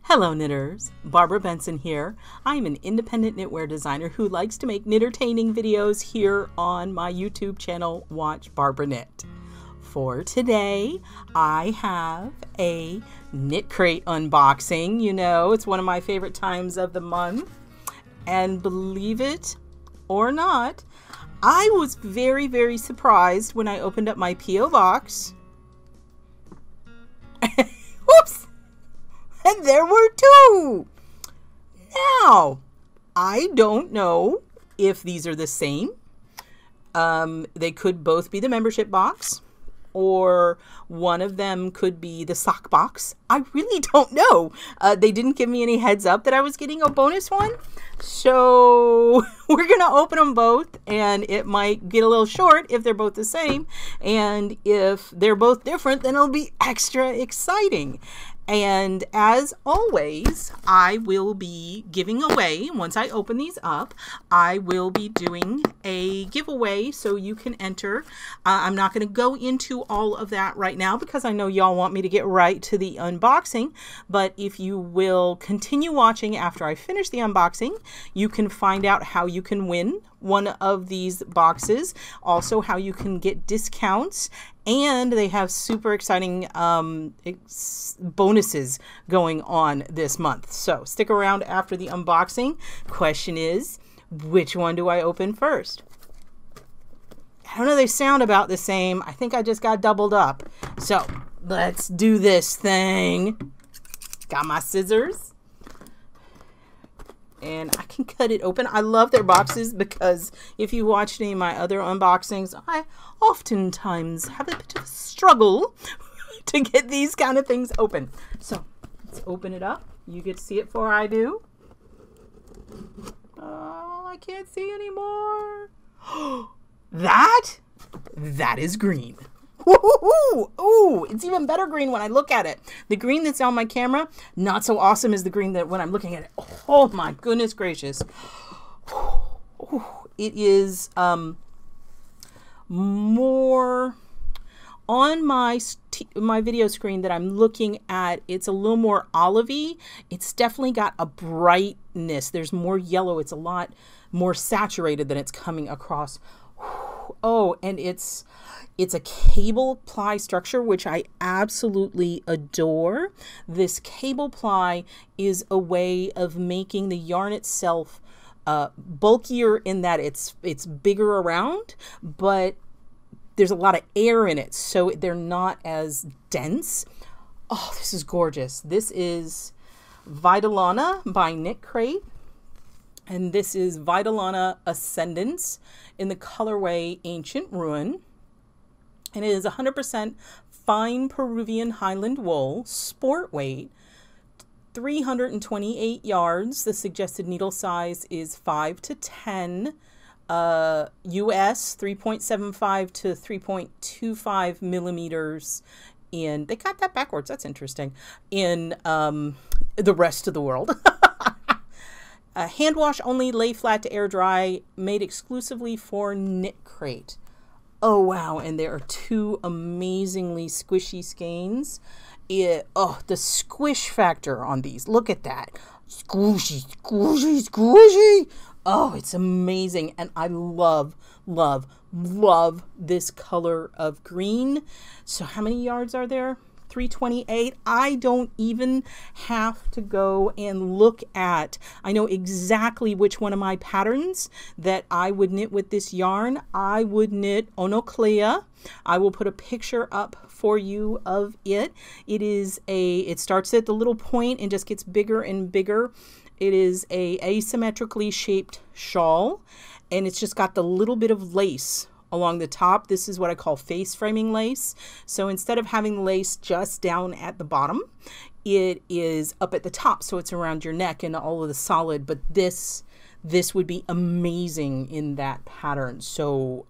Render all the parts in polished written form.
Hello knitters, Barbara Benson here. I am an independent knitwear designer who likes to make knittertaining videos here on my YouTube channel, Watch Barbara Knit. For today, I have a KnitCrate unboxing. You know, it's one of my favorite times of the month. And believe it or not, I was very, very surprised when I opened up my P.O. box. Whoops! And there were two. Now, I don't know if these are the same. They could both be the membership box, or one of them could be the sock box. I really don't know. They didn't give me any heads up that I was getting a bonus one. So we're going to open them both, and it might get a little short if they're both the same. And if they're both different, then it'll be extra exciting. And as always, I will be giving away, once I open these up, I will be doing a giveaway so you can enter. I'm not going to go into all of that right now because I know y'all want me to get right to the unboxing. But if you will continue watching after I finish the unboxing, you can find out how you can win one of these boxes, also how you can get discounts, and they have super exciting bonuses going on this month. So stick around after the unboxing. Question is, which one do I open first? I don't know, they sound about the same. I think I just got doubled up. So let's do this thing. Got my scissors. And I can cut it open. I love their boxes because if you watched any of my other unboxings, I oftentimes have a bit of a struggle to get these kind of things open. So let's open it up. You get to see it before I do. Oh, I can't see anymore. That is green. Woo-hoo-hoo! Ooh, it's even better green when I look at it. The green that's on my camera, not so awesome as the green that when I'm looking at it. Oh my goodness gracious. Ooh, it is more on my video screen that I'm looking at. It's a little more olivey. It's definitely got a brightness. There's more yellow. It's a lot more saturated than it's coming across. Oh, and it's a cable ply structure, which I absolutely adore. This cable ply is a way of making the yarn itself bulkier in that it's bigger around, but there's a lot of air in it, so they're not as dense. Oh, this is gorgeous. This is Vitalana by KnitCrate. And this is Vitalana Ascendance in the colorway Ancient Rune. And it is 100% fine Peruvian Highland wool, sport weight, 328 yards. The suggested needle size is 5 to 10, US 3.75 to 3.25 millimeters in, they got that backwards, that's interesting, in the rest of the world. Hand wash only, lay flat to air dry, made exclusively for KnitCrate. Oh wow, and there are two amazingly squishy skeins. Oh, the squish factor on these, look at that. Squishy, squishy, squishy. Oh, it's amazing, and I love, love, love this color of green. So how many yards are there? 328. I don't even have to go and look at, I know exactly which one of my patterns that I would knit with this yarn. I would knit Onoclea. I will put a picture up for you of it. It starts at the little point and just gets bigger and bigger. It is a asymmetrically shaped shawl, and it's just got the little bit of lace along the top. This is what I call face framing lace. So instead of having lace just down at the bottom, it is up at the top, so it's around your neck and all of the solid. But this would be amazing in that pattern. So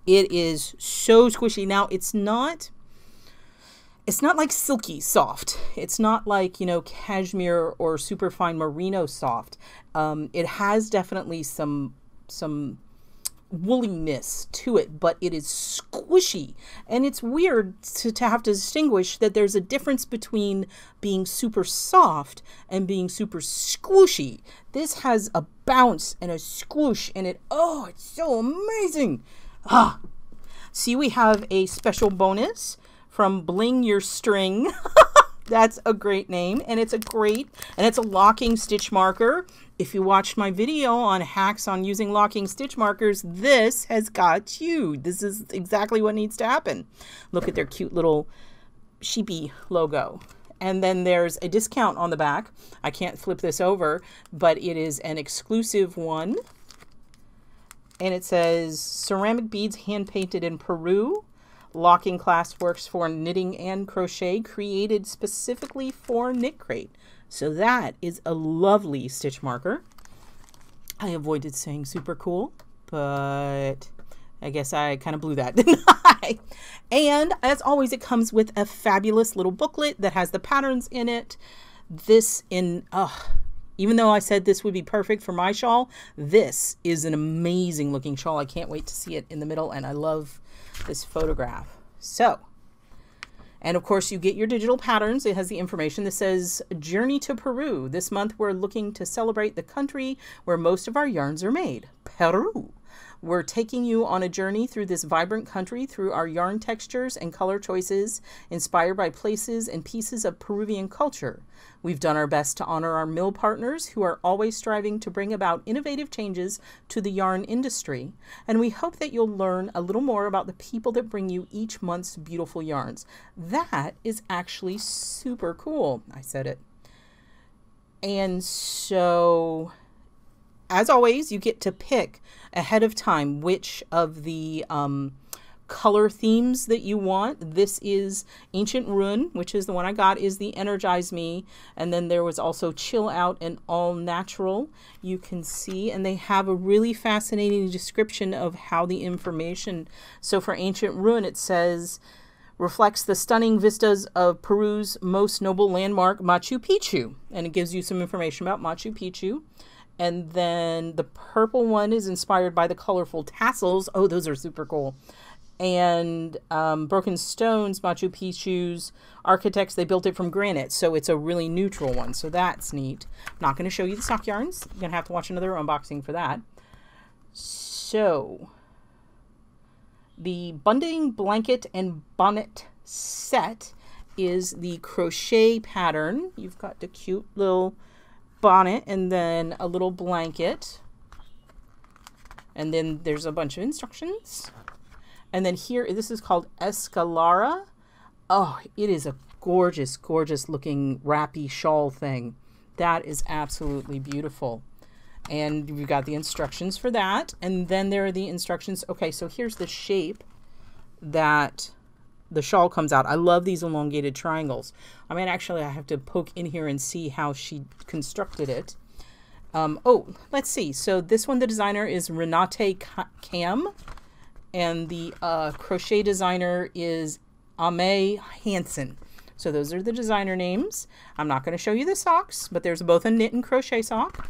it is so squishy. Now it's not like silky soft. It's not like, you know, cashmere or super fine merino soft. It has definitely some wooliness to it, but it is squishy. And it's weird to have to distinguish that there's a difference between being super soft and being super squishy. This has a bounce and a squish in it. Oh, it's so amazing. Ah. See, we have a special bonus from Bling Your String. That's a great name, and it's a locking stitch marker. If you watched my video on hacks on using locking stitch markers, this has got you. This is exactly what needs to happen. Look at their cute little sheepy logo. And then there's a discount on the back. I can't flip this over, but it is an exclusive one. And it says, ceramic beads hand painted in Peru. Locking class works for knitting and crochet, created specifically for KnitCrate. So that is a lovely stitch marker. I avoided saying super cool, but I guess I kind of blew that, didn't I? And as always, it comes with a fabulous little booklet that has the patterns in it. Even though I said this would be perfect for my shawl, this is an amazing looking shawl. I can't wait to see it in the middle, and I love this photograph. So, and of course you get your digital patterns. It has the information that says Journey to Peru. This month we're looking to celebrate the country where most of our yarns are made, Peru. We're taking you on a journey through this vibrant country through our yarn textures and color choices inspired by places and pieces of Peruvian culture. We've done our best to honor our mill partners who are always striving to bring about innovative changes to the yarn industry. And we hope that you'll learn a little more about the people that bring you each month's beautiful yarns. That is actually super cool. I said it. And so, as always, you get to pick ahead of time which of the color themes that you want. This is Ancient Rune, which is the one I got, is the Energize Me. And then there was also Chill Out and All Natural. You can see, and they have a really fascinating description of how the information. So for Ancient Rune, it says, reflects the stunning vistas of Peru's most noble landmark, Machu Picchu. And it gives you some information about Machu Picchu. And then the purple one is inspired by the colorful tassels. Oh, those are super cool. And Broken Stones, Machu Picchu's architects, they built it from granite. So it's a really neutral one. So that's neat. I'm not going to show you the stock yarns. You're going to have to watch another unboxing for that. So the bundling blanket and bonnet set is the crochet pattern. You've got the cute little bonnet and then a little blanket. And then there's a bunch of instructions. And then here, this is called Escalara. Oh, it is a gorgeous, gorgeous looking wrappy shawl thing. That is absolutely beautiful. And we've got the instructions for that. And then there are the instructions. Okay, so here's the shape that the shawl comes out. I love these elongated triangles. I mean, actually, I have to poke in here and see how she constructed it. Oh, let's see. So this one, the designer is Renate Cam. And the crochet designer is Ame Hansen. So those are the designer names. I'm not going to show you the socks, but there's both a knit and crochet sock.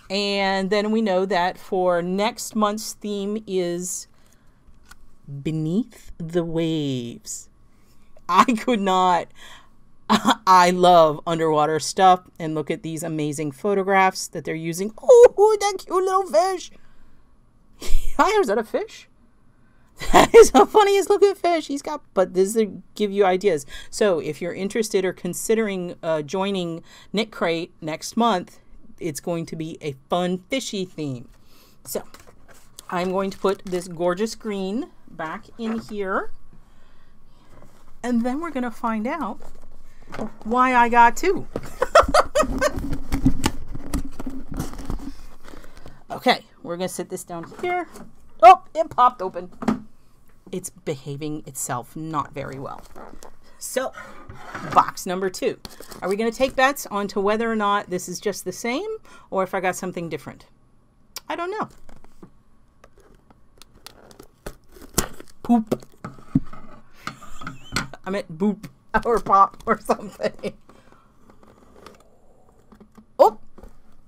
And then we know that for next month's theme is Beneath the Waves. I could not. I love underwater stuff. And look at these amazing photographs that they're using. Oh, that cute little fish. Is that a fish? That is the funniest looking fish he's got, but this is to give you ideas. So if you're interested or considering joining KnitCrate next month, it's going to be a fun fishy theme. So I'm going to put this gorgeous green back in here, and then we're going to find out why I got two. Okay, we're going to sit this down here. Oh, it popped open. It's behaving itself not very well. So, box number 2. Are we going to take bets onto whether or not this is just the same or if I got something different? I don't know. Poop. I meant boop or pop or something. Oh,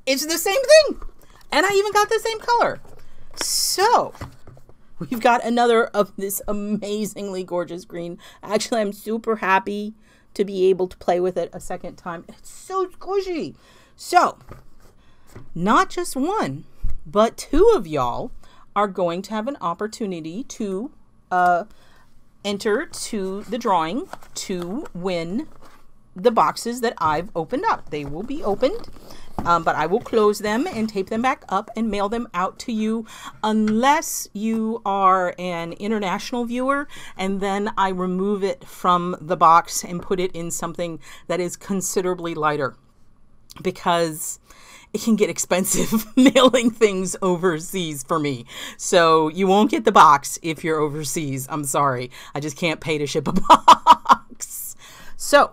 it's the same thing. And I even got the same color. So we've got another of this amazingly gorgeous green. Actually, I'm super happy to be able to play with it a second time. It's so squishy. So not just one, but two of y'all are going to have an opportunity to enter to the drawing to win the boxes that I've opened up. They will be opened, but I will close them and tape them back up and mail them out to you unless you are an international viewer, and then I remove it from the box and put it in something that is considerably lighter, because it can get expensive mailing things overseas for me. So you won't get the box if you're overseas. I'm sorry. I just can't pay to ship a box. So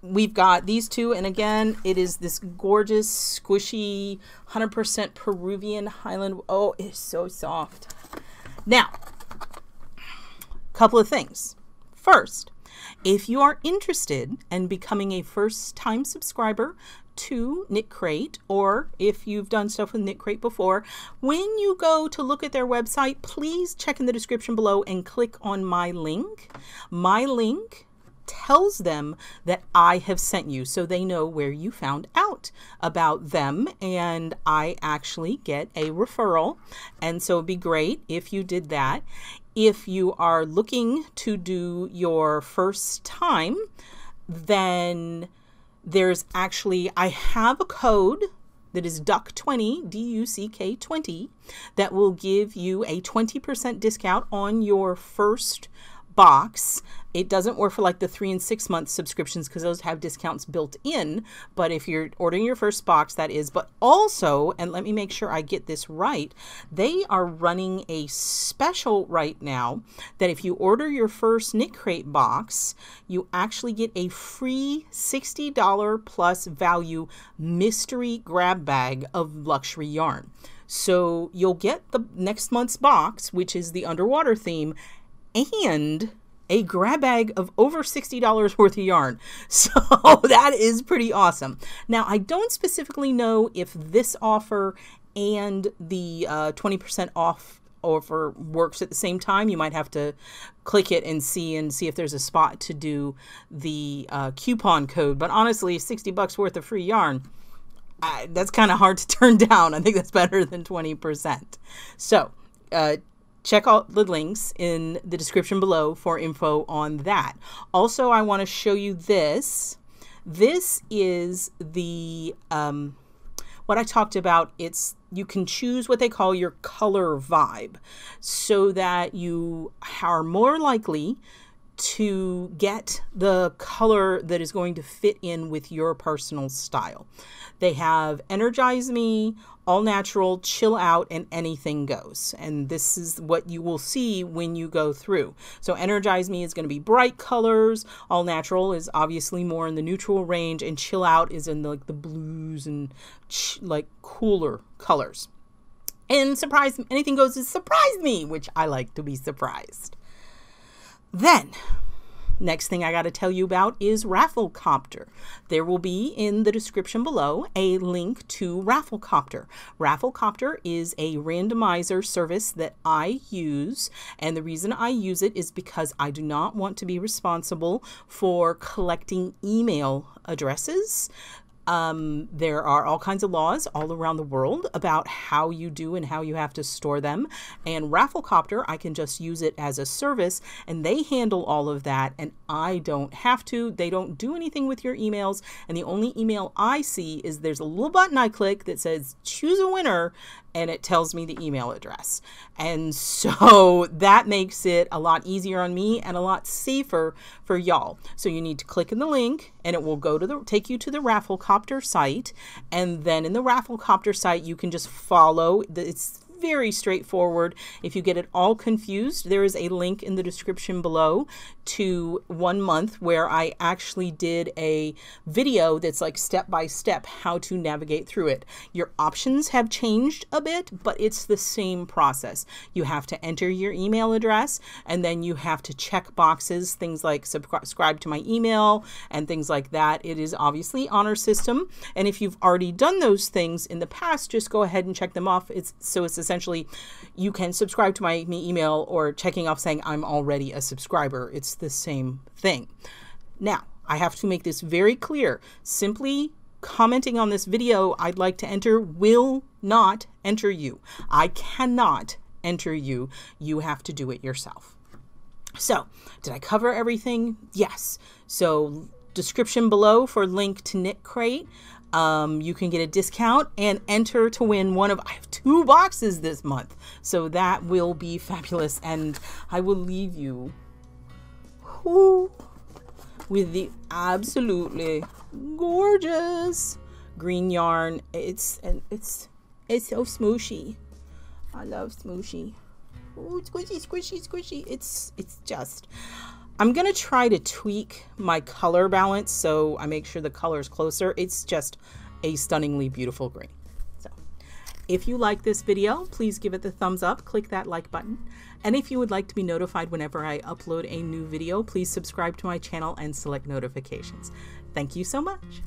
we've got these two. And again, it is this gorgeous, squishy, 100% Peruvian Highland. Oh, it's so soft. Now, a couple of things. First, if you are interested in becoming a first-time subscriber to KnitCrate, or if you've done stuff with KnitCrate before, when you go to look at their website, please check in the description below and click on my link. My link tells them that I have sent you, so they know where you found out about them, and I actually get a referral. And so it'd be great if you did that. If you are looking to do your first time, then there's actually, I have a code that is DUCK20, D-U-C-K 20, that will give you a 20% discount on your first box. It doesn't work for like the 3 and 6 month subscriptions because those have discounts built in, but if you're ordering your first box, that is. But also, and let me make sure I get this right, they are running a special right now that if you order your first KnitCrate box, you actually get a free $60 plus value mystery grab bag of luxury yarn. So you'll get the next month's box, which is the underwater theme, and a grab bag of over $60 worth of yarn. So that is pretty awesome. Now, I don't specifically know if this offer and the 20% off offer works at the same time. You might have to click it and see if there's a spot to do the coupon code. But honestly, $60 worth of free yarn, that's kind of hard to turn down. I think that's better than 20%. So check out the links in the description below for info on that. Also, I want to show you this. This is the, what I talked about. You can choose what they call your color vibe so that you are more likely to get the color that is going to fit in with your personal style. They have Energize Me, All Natural, Chill Out, and Anything Goes. And this is what you will see when you go through. So Energize Me is going to be bright colors. All Natural is obviously more in the neutral range, and Chill Out is in the blues and like cooler colors. And Anything Goes is Surprise Me, which I like to be surprised. Then, next thing I got to tell you about is Rafflecopter. There will be in the description below a link to Rafflecopter. Rafflecopter is a randomizer service that I use, and the reason I use it is because I do not want to be responsible for collecting email addresses. There are all kinds of laws all around the world about how you do and how you have to store them. And Rafflecopter, I can just use it as a service, and they handle all of that, and I don't have to. They don't do anything with your emails, and the only email I see is there's a little button I click that says choose a winner, and it tells me the email address. And so that makes it a lot easier on me and a lot safer for y'all. So you need to click in the link, and it will go to take you to the Rafflecopter site. And then in the Rafflecopter site, you can just follow. It's very straightforward. If you get it all confused, there is a link in the description below to 1 month where I actually did a video that's like step by step how to navigate through it. Your options have changed a bit, but it's the same process. You have to enter your email address, and then you have to check boxes, things like subscribe to my email and things like that. It is obviously honor system, and if you've already done those things in the past, just go ahead and check them off. It's a essentially you can subscribe to my email or checking off saying I'm already a subscriber. It's the same thing. Now, I have to make this very clear. Simply commenting on this video, I'd like to enter, will not enter you. I cannot enter you. You have to do it yourself. So, did I cover everything? Yes. So, description below for link to KnitCrate. You can get a discount and enter to win one of, I have 2 boxes this month. So that will be fabulous. And I will leave you with the absolutely gorgeous green yarn. It's so smooshy. I love smooshy. Oh, squishy, squishy, squishy. It's just, I'm going to try to tweak my color balance so I make sure the color is closer. It's just a stunningly beautiful green. So if you like this video, please give it the thumbs up, click that like button. And if you would like to be notified whenever I upload a new video, please subscribe to my channel and select notifications. Thank you so much.